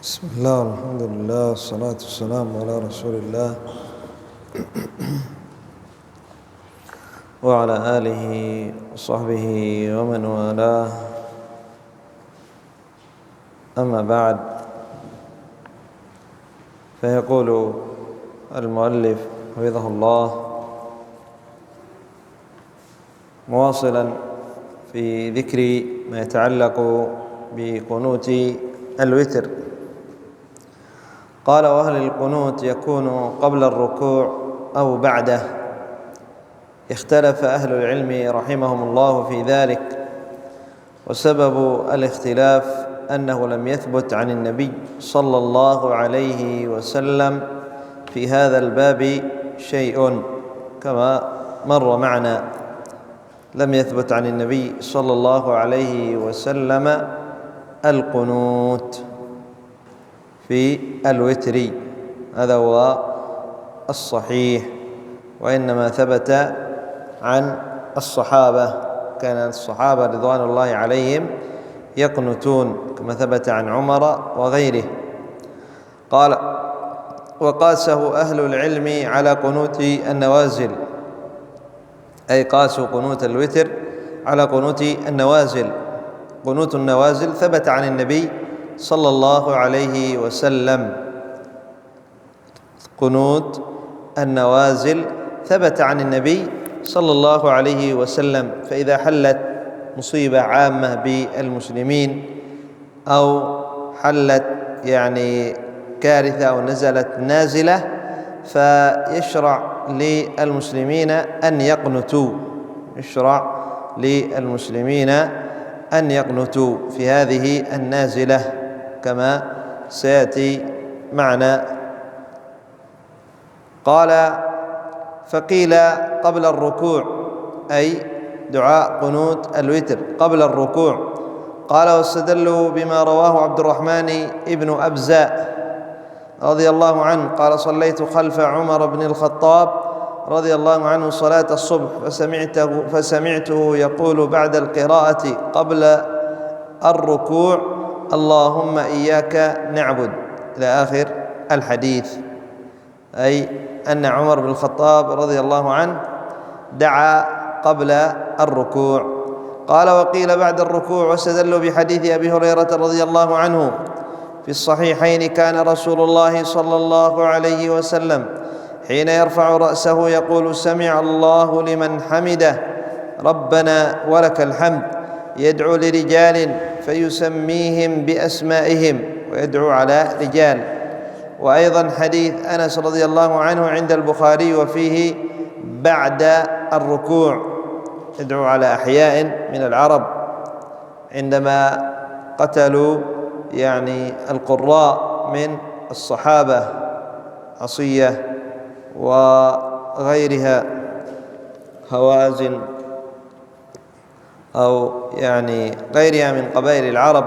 بسم الله والحمد لله والصلاة والسلام على رسول الله وعلى آله وصحبه ومن والاه. أما بعد، فيقول المؤلف حفظه الله مواصلا في ذكر ما يتعلق بقنوت الوتر، قال: وهل القنوت يكون قبل الركوع أو بعده؟ اختلف أهل العلم رحمهم الله في ذلك، وسبب الاختلاف أنه لم يثبت عن النبي صلى الله عليه وسلم في هذا الباب شيء، كما مر معنا. لم يثبت عن النبي صلى الله عليه وسلم القنوت في الوتر، هذا هو الصحيح، وإنما ثبت عن الصحابة. كان الصحابة رضوان الله عليهم يقنتون، كما ثبت عن عمر وغيره. قال: وقاسه أهل العلم على قنوت النوازل، أي قاسوا قنوت الوتر على قنوت النوازل. قنوت النوازل ثبت عن النبي صلى الله عليه وسلم، قنوت النوازل ثبت عن النبي صلى الله عليه وسلم. فإذا حلت مصيبة عامة بالمسلمين أو حلت كارثة أو نزلت نازلة، فيشرع للمسلمين أن يقنتوا، يشرع للمسلمين أن يقنتوا في هذه النازلة، كما سيأتي معنا. قال: فقيل قبل الركوع، أي دعاء قنوت الوتر قبل الركوع. قال: واستدلوا بما رواه عبد الرحمن ابن أبزاء رضي الله عنه قال: صليت خلف عمر بن الخطاب رضي الله عنه صلاة الصبح، فسمعته يقول بعد القراءة قبل الركوع: اللهم إياك نعبد، إلى آخر الحديث. أي أن عمر بن الخطاب رضي الله عنه دعا قبل الركوع. قال: وقيل بعد الركوع، واستدلوا بحديث أبي هريرة رضي الله عنه في الصحيحين: كان رسول الله صلى الله عليه وسلم حين يرفع رأسه يقول: سمع الله لمن حمده ربنا ولك الحمد، يدعو لرجال فيسميهم بأسمائهم، ويدعو على رجال. وأيضا حديث أنس رضي الله عنه عند البخاري وفيه: بعد الركوع، يدعو على أحياء من العرب عندما قتلوا القراء من الصحابة، عصية وغيرها، هوازن أو غيرها من قبائل العرب،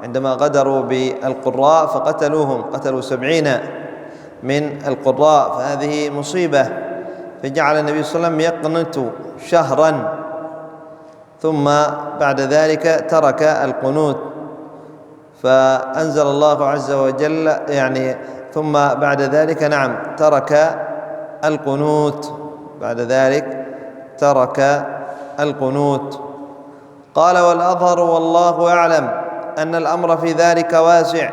عندما غدروا بالقراء فقتلوهم، قتلوا 70 من القراء، فهذه مصيبة. فجعل النبي صلى الله عليه وسلم يقنت شهرا، ثم بعد ذلك ترك القنوت، فأنزل الله عز وجل ثم بعد ذلك ترك القنوت، بعد ذلك ترك القنوت. قال: والأظهر والله أعلم أن الأمر في ذلك واسع،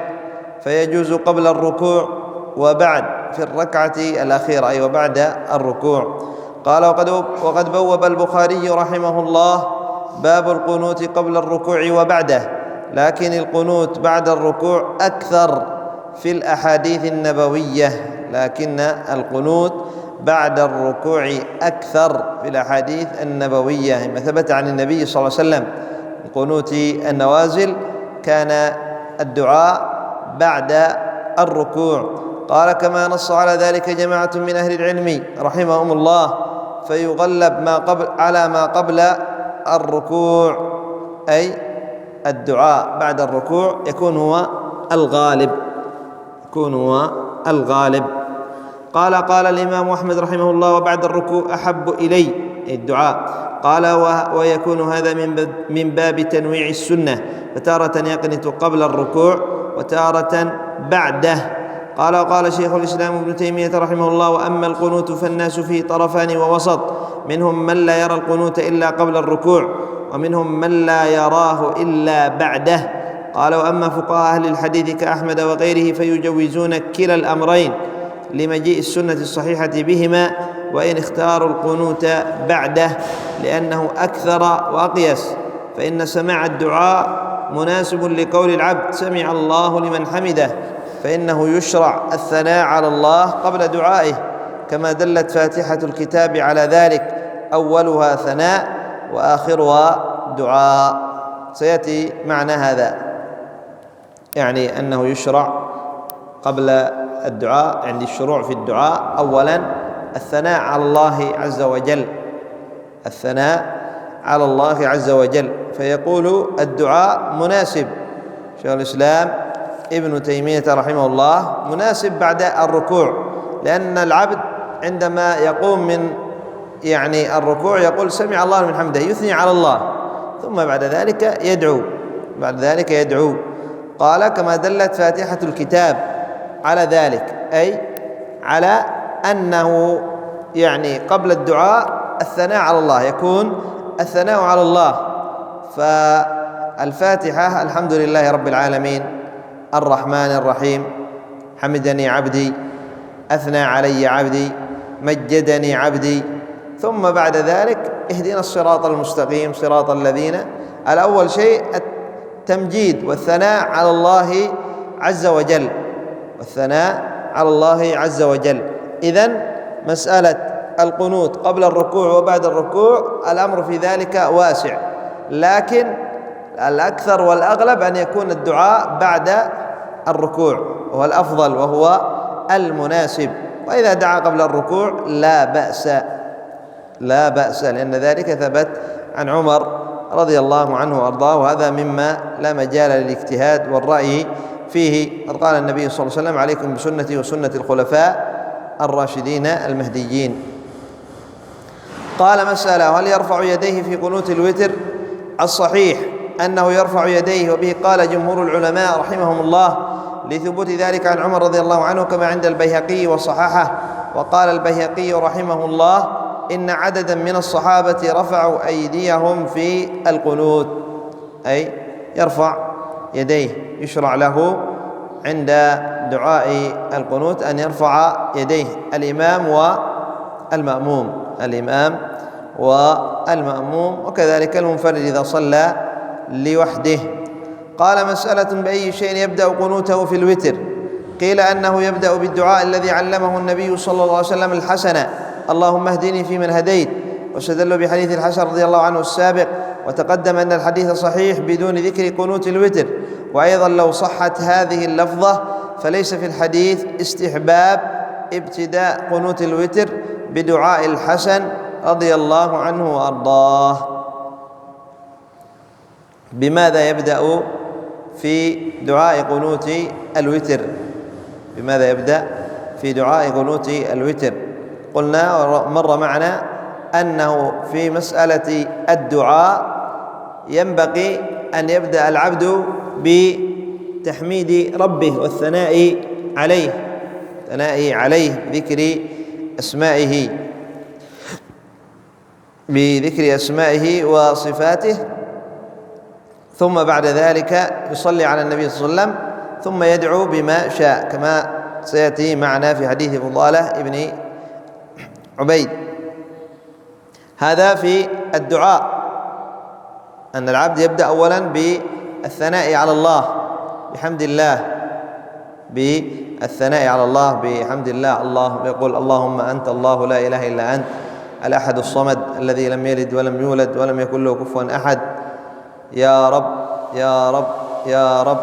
فيجوز قبل الركوع وبعد في الركعة الأخيرة، أي وبعد الركوع. قال: وقد بوب البخاري رحمه الله باب القنوت قبل الركوع وبعده، لكن القنوت بعد الركوع أكثر في الأحاديث النبوية، لكن القنوت بعد الركوع أكثر في الأحاديث النبوية، ما ثبت عن النبي صلى الله عليه وسلم. قنوت النوازل كان الدعاء بعد الركوع. قال: كما نص على ذلك جماعة من أهل العلم رحمهم الله، فيغلب على ما قبل الركوع، أي الدعاء بعد الركوع يكون هو الغالب. قال الإمام أحمد رحمه الله: وبعد الركوع أحب إلي الدعاء. قال: ويكون هذا من باب تنويع السنة، فتارة يقنت قبل الركوع وتارة بعده. قال شيخ الإسلام ابن تيمية رحمه الله: وأما القنوت فالناس فيه طرفان ووسط، منهم من لا يرى القنوت إلا قبل الركوع، ومنهم من لا يراه إلا بعده. قال: وأما فقهاء أهل الحديث كأحمد وغيره فيجوزون كلا الأمرين لمجيء السنة الصحيحة بهما، وإن اختاروا القنوت بعده لأنه أكثر وأقيس، فإن سماع الدعاء مناسب لقول العبد: سمع الله لمن حمده، فإنه يشرع الثناء على الله قبل دعائه، كما دلت فاتحة الكتاب على ذلك، أولها ثناء وآخرها دعاء. سيأتي معنى هذا، يعني أنه يشرع قبل الدعاء، عند الشروع في الدعاء، أولا الثناء على الله عز وجل، الثناء على الله عز وجل، فيقول الدعاء مناسب شيخ الإسلام ابن تيمية رحمه الله مناسب بعد الركوع، لأن العبد عندما يقوم من الركوع يقول: سمع الله لمن حمده، يثني على الله، ثم بعد ذلك يدعو. قال: كما دلت فاتحة الكتاب على ذلك، أي على أنه قبل الدعاء الثناء على الله، يكون الثناء على الله. فالفاتحة: الحمد لله رب العالمين الرحمن الرحيم، حمدني عبدي، أثنى علي عبدي، مجدني عبدي. ثم بعد ذلك: اهدنا الصراط المستقيم صراط الذين. الأول شيء التمجيد والثناء على الله عز وجل، إذن مسألة القنوت قبل الركوع وبعد الركوع الأمر في ذلك واسع، لكن الأكثر والأغلب أن يكون الدعاء بعد الركوع، وهو الأفضل وهو المناسب. وإذا دعا قبل الركوع لا بأس، لأن ذلك ثبت عن عمر رضي الله عنه وأرضاه، وهذا مما لا مجال للاجتهاد والرأي فيه. قد قال النبي صلى الله عليه وسلم: عليكم بسنتي وسنة الخلفاء الراشدين المهديين. قال: مسألة: هل يرفع يديه في قنوت الوتر؟ الصحيح أنه يرفع يديه، وبه قال جمهور العلماء رحمهم الله، لثبوت ذلك عن عمر رضي الله عنه، كما عند البيهقي وصححه. وقال البيهقي رحمه الله: إن عددا من الصحابة رفعوا أيديهم في القنوت، أي يرفع يديه، يشرع له عند دعاء القنوت أن يرفع يديه الإمام والمأموم، وكذلك المنفرد إذا صلى لوحده. قال: مسألة: بأي شيء يبدأ قنوته في الوتر؟ قيل أنه يبدأ بالدعاء الذي علمه النبي صلى الله عليه وسلم الحسن: اللهم اهدني فيمن هديت، واستدلوا بحديث الحسن رضي الله عنه السابق، وتقدم أن الحديث صحيح بدون ذكر قنوت الوتر. وأيضا لو صحت هذه اللفظة فليس في الحديث استحباب ابتداء قنوت الوتر بدعاء الحسن رضي الله عنه وأرضاه. بماذا يبدأ في دعاء قنوت الوتر؟ قلنا ومر معنا أنه في مسألة الدعاء ينبغي أن يبدأ العبد بتحميد ربه والثناء عليه بذكر أسمائه وصفاته، ثم بعد ذلك يصلي على النبي صلى الله عليه وسلم، ثم يدعو بما شاء، كما سيأتي معنا في حديث فضالة ابن عبيد. هذا في الدعاء، أن العبد يبدأ أولا بالثناء على الله بحمد الله، الله يقول: اللهم أنت الله لا إله إلا أنت الأحد الصمد الذي لم يلد ولم يولد ولم يكن له كفوا أحد، يا رب يا رب يا رب،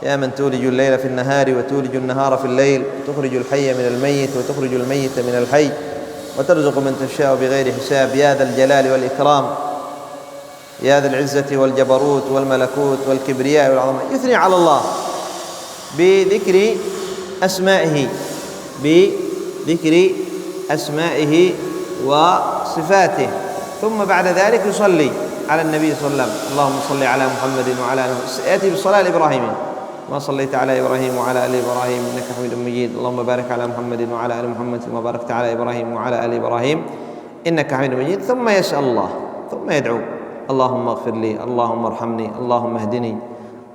يا من تولج الليل في النهار وتولج النهار في الليل، وتخرج الحي من الميت وتخرج الميت من الحي، وترزق من تشاء بغير حساب، يا ذا الجلال والإكرام، يا ذا العزة والجبروت والملكوت والكبرياء والعظمة. يثني على الله بذكر أسمائه وصفاته، ثم بعد ذلك يصلي على النبي صلى الله عليه وسلم: اللهم صل على محمد وعلى آله. سيأتي بالصلاة الإبراهيمية، ما صليت على إبراهيم وعلى آل إبراهيم إنك حميد مجيد. اللهم بارك على محمد وعلى آل محمد كما باركت على إبراهيم وعلى آل إبراهيم إنك حميد مجيد. ثم يسأل الله، ثم يدعو: اللهم اغفر لي، اللهم ارحمني، اللهم اهدني،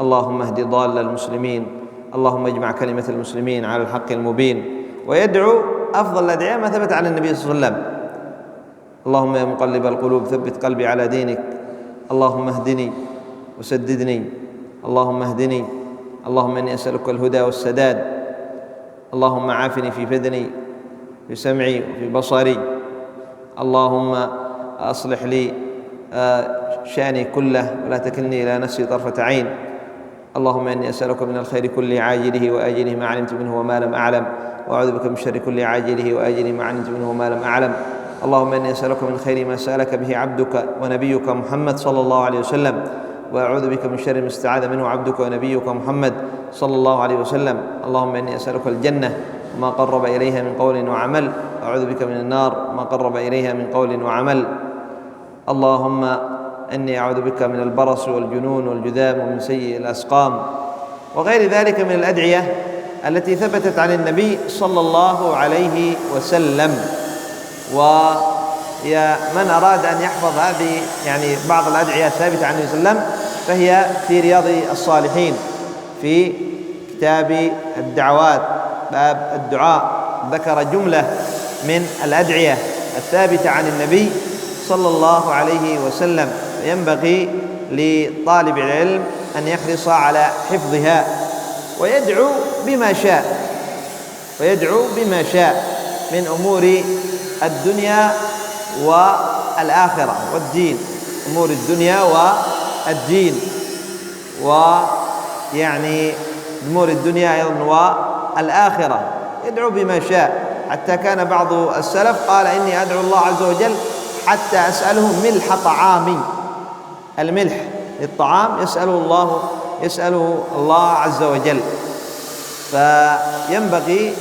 اللهم اهد ضال المسلمين، اللهم اجمع كلمة المسلمين على الحق المبين. ويدعو أفضل الأدعية ما ثبت عن النبي صلى الله عليه وسلم: اللهم يا مقلب القلوب ثبت قلبي على دينك، اللهم اهدني وسددني، اللهم اهدني، اللهم إني أسألك الهدى والسداد، اللهم عافني في بدني، في سمعي وفي بصري، اللهم أصلح لي شأني كله ولا تكلني إلى نفسي طرفة عين، اللهم إني أسألك من الخير كله عاجله وآجله ما علمت منه وما لم أعلم، وأعوذ بك من شر كل عاجله وآجله ما علمت منه وما لم أعلم. اللهم إني أسألك من خير ما سألك به عبدك ونبيك محمد صلى الله عليه وسلم، وأعوذ بك من شر ما استعاذ منه عبدك ونبيك محمد صلى الله عليه وسلم. اللهم إني أسألك الجنة ما قرب إليها من قول وعمل، وأعوذ بك من النار ما قرب إليها من قول وعمل. اللهم إني أعوذ بك من البرص والجنون والجذام ومن سيء الأسقام، وغير ذلك من الأدعية التي ثبتت عن النبي صلى الله عليه وسلم. ويا من أراد أن يحفظ هذه بعض الأدعية الثابتة عن النبي صلى الله عليه وسلم فهي في رياض الصالحين في كتاب الدعوات باب الدعاء، ذكر جملة من الأدعية الثابتة عن النبي صلى الله عليه وسلم، ينبغي لطالب العلم أن يحرص على حفظها ويدعو بما شاء من أمور الدنيا والآخرة والدين، أمور الدنيا والدين، أمور الدنيا أيضا والآخرة، يدعو بما شاء. حتى كان بعض السلف قال: إني أدعو الله عز وجل حتى أسأله ملح طعامي، الملح للطعام يسأله الله عز وجل. فينبغي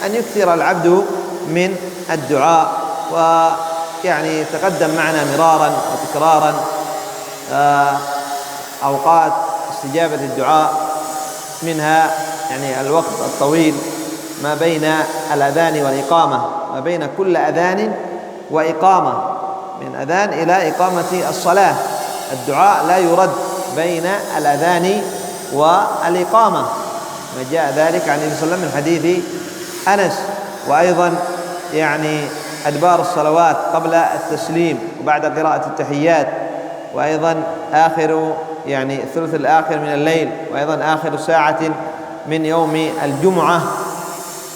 أن يكثر العبد من الدعاء، تقدم معنا مرارا وتكرارا أوقات استجابة الدعاء، منها الوقت الطويل ما بين الأذان والإقامة، ما بين كل أذان وإقامة، من أذان إلى إقامة الصلاة الدعاء لا يرد بين الأذان والإقامة، ما جاء ذلك عن النبي صلى الله عليه وسلم من حديث أنس. وأيضا أدبار الصلوات قبل التسليم وبعد قراءة التحيات، وأيضا آخر الثلث الآخر من الليل، وأيضا آخر ساعة من يوم الجمعة.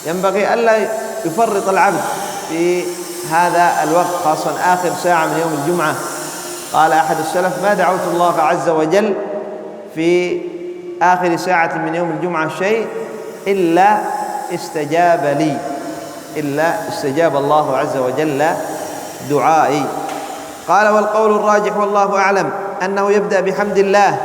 ينبغي ألا يفرط العبد في هذا الوقت، خاصة آخر ساعة من يوم الجمعة. قال أحد السلف: ما دعوت الله عز وجل في آخر ساعة من يوم الجمعة شيء إلا استجاب الله عز وجل دعائي. قال: والقول الراجح والله أعلم أنه يبدأ بحمد الله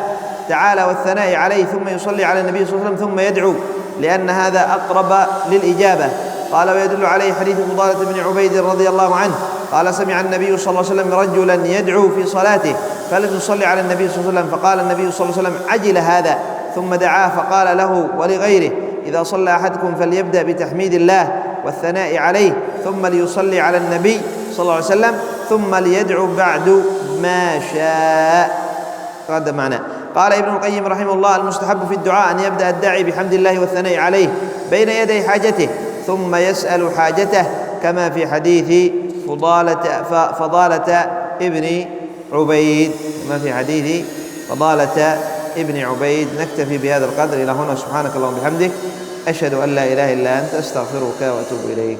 تعالى والثناء عليه، ثم يصلي على النبي صلى الله عليه وسلم، ثم يدعو، لأن هذا أقرب للإجابة. قال: ويدل عليه حديث فضالة بن عبيد رضي الله عنه قال: سمع النبي صلى الله عليه وسلم رجلا يدعو في صلاته فلم يصلي على النبي صلى الله عليه وسلم، فقال النبي صلى الله عليه وسلم: عجل هذا، ثم دعاه فقال له ولغيره: إذا صلى أحدكم فليبدأ بتحميد الله والثناء عليه، ثم ليصلي على النبي صلى الله عليه وسلم، ثم ليدعو بعد ما شاء. هذا معناه. قال ابن القيم رحمه الله: المستحب في الدعاء أن يبدأ الداعي بحمد الله والثناء عليه بين يدي حاجته، ثم يسأل حاجته، كما في حديث فضالة ابن عبيد، ابن عبيد. نكتفي بهذا القدر إلى هنا. سبحانك اللهم وبحمدك، أشهد أن لا إله إلا أنت، أستغفرك وأتوب إليك.